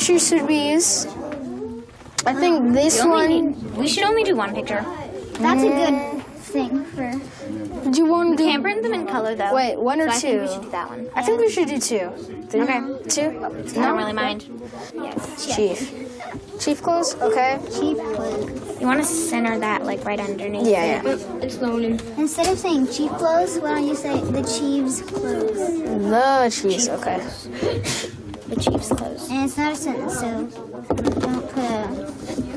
pictures should we use? I think this one. We should only do one picture. That's a good thing for... Do you want to We can't print them in color, though. Wait, one or so two? I think we should do that one. I think we should do two. Okay. Two? I don't really mind. Yes. Chief. Chief clothes? Okay. cheap clothes. You want to center that, like, right underneath. Yeah, yeah. It's loading. Instead of saying cheap clothes, why don't you say the Chiefs clothes? The Chiefs, okay. The Chiefs clothes. And it's not a sentence, so don't put a...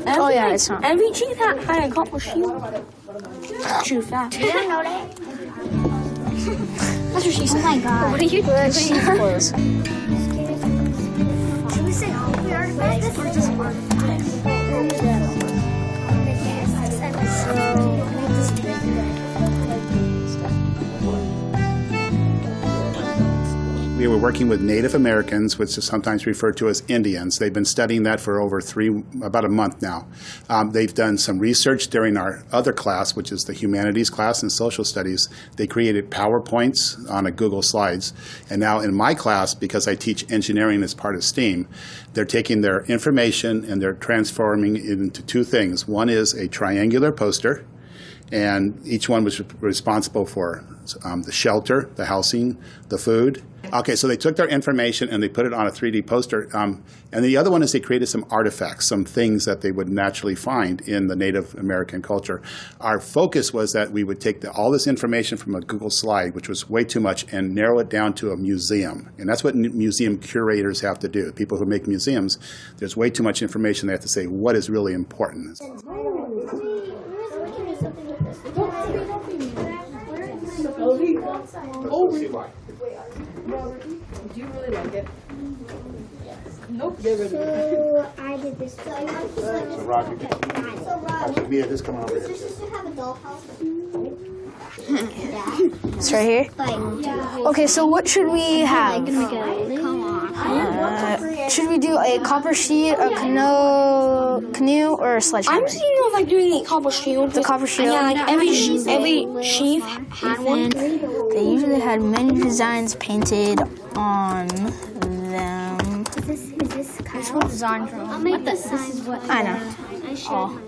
Oh, yeah, it's not. Every chief had a couple shoes. True fact. You don't know that? That's what she said. Oh my god. What are you The doing? Chief clothes. Should we say all the artifacts or just artifacts? We were working with Native Americans, which is sometimes referred to as Indians. They've been studying that for about a month now. They've done some research during our other class, which is the humanities class and social studies. They created PowerPoints on a Google Slides. And now in my class, because I teach engineering as part of STEAM, they're taking their information and they're transforming it into two things. One is a triangular poster, and each one was responsible for the shelter, the housing, the food. Okay, so they took their information and they put it on a 3D poster. And the other one is they created some artifacts, some things that they would naturally find in the Native American culture. Our focus was that we would take all this information from a Google slide, which was way too much, and narrow it down to a museum. And that's what museum curators have to do. People who make museums, there's way too much information. They have to say what is really important. Do you really like it? Yes. Nope. So I did this. So I want to So Roger, Mia, just come over here. Does your sister have a dollhouse? It's right here. Okay, so what should we have? Come on. Should we do a copper sheet, a canoe, or a sledgehammer? I'm thinking of like doing the copper shield. The copper shield. Yeah, like every chief had one. They usually had many designs painted on them. Is this This one's designed from. I'll make this is what I know. I should. Oh.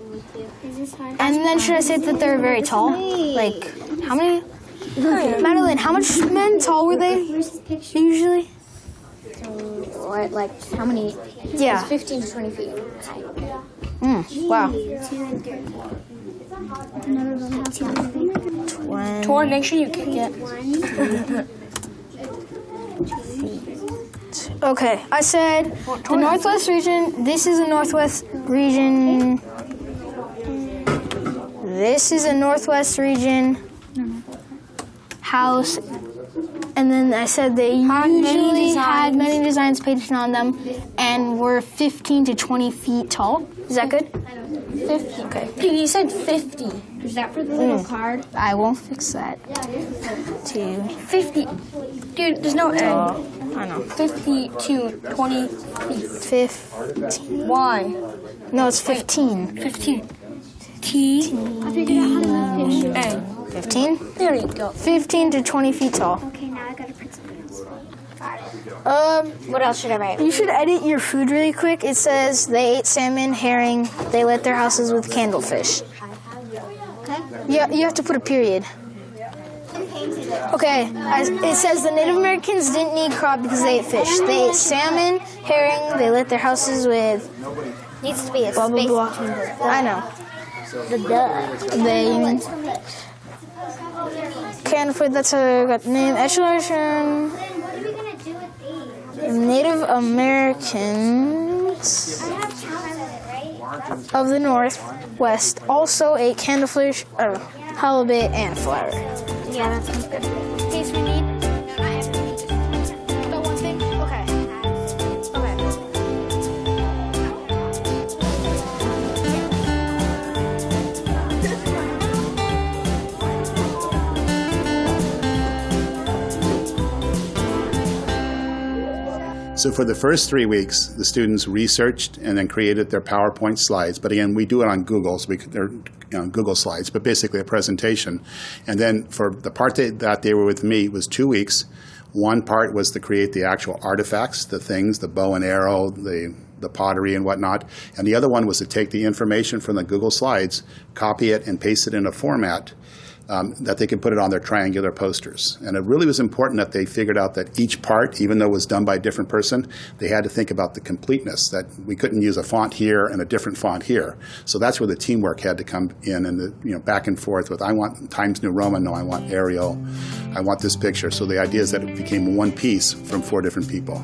Is this hard? And then should I say that they're very tall? Like, how many? Madeline, how much men tall were they Where's this picture? usually? What, like how many? Yeah. 15 to 20 feet. Wow. Tor, make sure you kick it. Okay, I said the Northwest region. This is a Northwest region. This is a Northwest region house. And then I said they usually had many designs painted on them and were 15 to 20 feet tall. Is that good? 50. Okay. You said 50. Is that for the little card? I won't fix that. 50. Dude, there's no end. I know. 50 to 20 feet. 15. Why? No, it's 15. 15. T. I figured out how to make pictures. A. 15? There you go. 15 to 20 feet tall. Okay, now I gotta print something else. What else should I write? You should edit your food really quick. It says they ate salmon, herring, they lit their houses with candlefish. Okay. Yeah, you have to put a period. Okay, it says the Native Americans didn't need crop because they ate fish. They ate salmon, herring, they lit their houses with Needs to be a blah, blah, space blah. between the I know. They candlefish, that's a got name. Explanation. What are we gonna do with these? Native Americans of the Northwest also ate candlefish, halibut, and flour. Yeah, that sounds good. In case we need. The one thing? Okay. So for the first 3 weeks, the students researched and then created their PowerPoint slides. But again, we do it on Google, so they're Google slides, but basically a presentation. And then for the part that they were with me was 2 weeks. One part was to create the actual artifacts, the things, the bow and arrow, the the pottery and whatnot. And the other one was to take the information from the Google Slides, copy it, and paste it in a format that they could put it on their triangular posters. And it really was important that they figured out that each part, even though it was done by a different person, they had to think about the completeness, that we couldn't use a font here and a different font here. So that's where the teamwork had to come in, and the back and forth with, I want Times New Roman, no, I want Arial, I want this picture. So the idea is that it became one piece from 4 different people.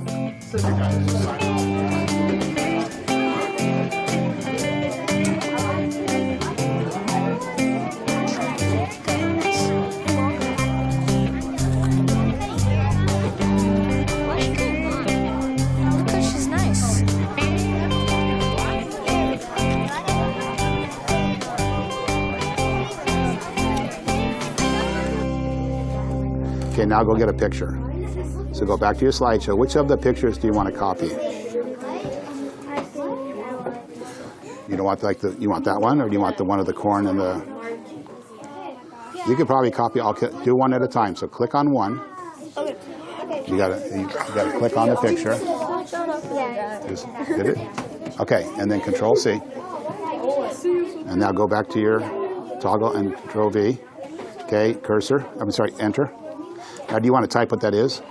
Okay, now go get a picture. So go back to your slideshow. Which of the pictures do you want to copy? You don't want you want that one, or do you want the one of the corn and the? You could probably copy. I'll do one at a time. So click on one. You gotta click on the picture. Just did it. Okay, and then Control C. And now go back to your toggle and Control V. Okay, cursor. I'm sorry, Enter. Now, do you want to type what that is?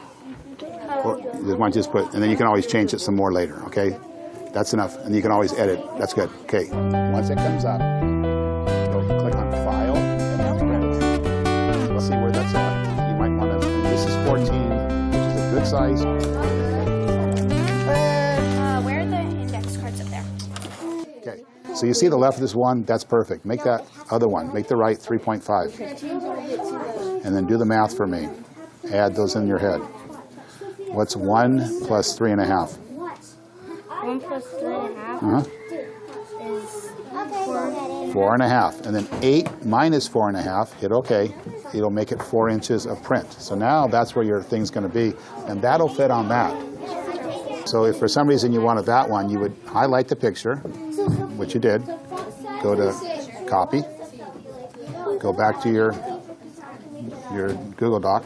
Or you want to just put, and then you can always change it some more later, okay? That's enough, and you can always edit. That's good. Okay, once it comes up, go click on File, and then Print. So let's see where that's at. You might want to, this is 14, which is a good size. Where are the index cards up there? Okay, so you see the left of this one, that's perfect. Make that other one, make the right 3.5. And then do the math for me. Add those in your head. What's 1 plus 3.5? 1 plus 3.5 is 4.5. And then 8 minus 4.5, hit OK. It'll make it 4 inches of print. So now that's where your thing's going to be, and that'll fit on that. So if for some reason you wanted that one, you would highlight the picture, which you did. Go to Copy. Go back to your Google Doc.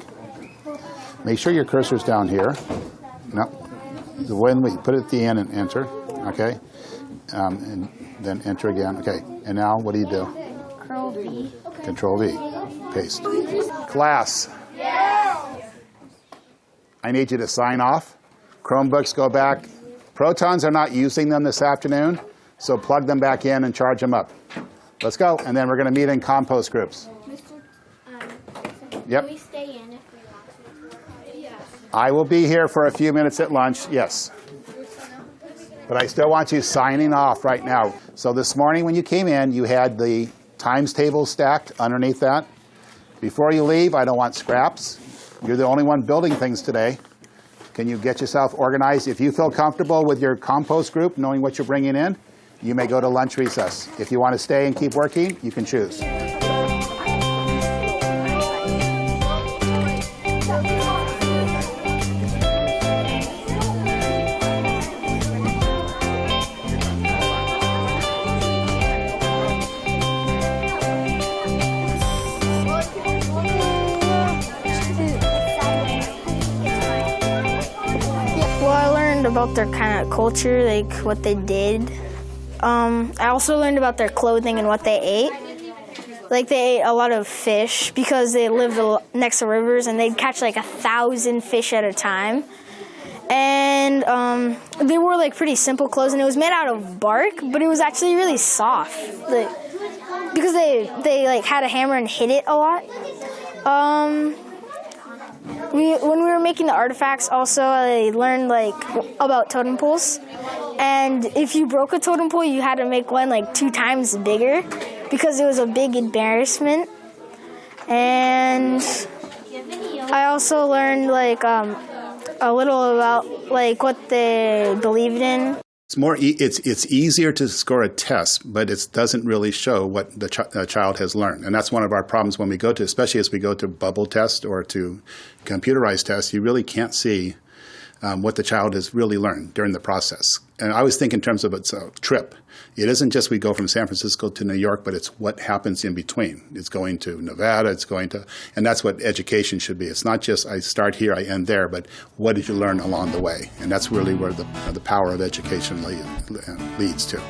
Make sure your cursor's down here. No, the one we put it at the end and enter. Okay, and then enter again. Okay, and now what do you do? Control V. Control V. Paste. Class. I need you to sign off. Chromebooks go back. Protons are not using them this afternoon, so plug them back in and charge them up. Let's go, and then we're going to meet in compost groups. Yep. Can we stay in if we want to? I will be here for a few minutes at lunch, yes. But I still want you signing off right now. So this morning when you came in, you had the times table stacked underneath that. Before you leave, I don't want scraps. You're the only one building things today. Can you get yourself organized? If you feel comfortable with your compost group, knowing what you're bringing in, you may go to lunch recess. If you want to stay and keep working, you can choose. About their kind of culture, like what they did. I also learned about their clothing and what they ate. Like they ate a lot of fish because they lived next to rivers, and they'd catch like 1,000 fish at a time. And they wore like pretty simple clothes, and it was made out of bark, but it was actually really soft. Because they like had a hammer and hit it a lot. When we were making the artifacts, also I learned like about totem poles, and if you broke a totem pole, you had to make one like 2 times bigger because it was a big embarrassment. And I also learned like a little about like what they believed in. It's more. It's easier to score a test, but it doesn't really show what the child has learned, and that's one of our problems when we go to, especially as we go to bubble test or to computerized tests. You really can't see what the child has really learned during the process. And I always think in terms of it's a trip. It isn't just we go from San Francisco to New York, but it's what happens in between. It's going to Nevada, and that's what education should be. It's not just I start here, I end there, but what did you learn along the way? And that's really where the power of education leads to.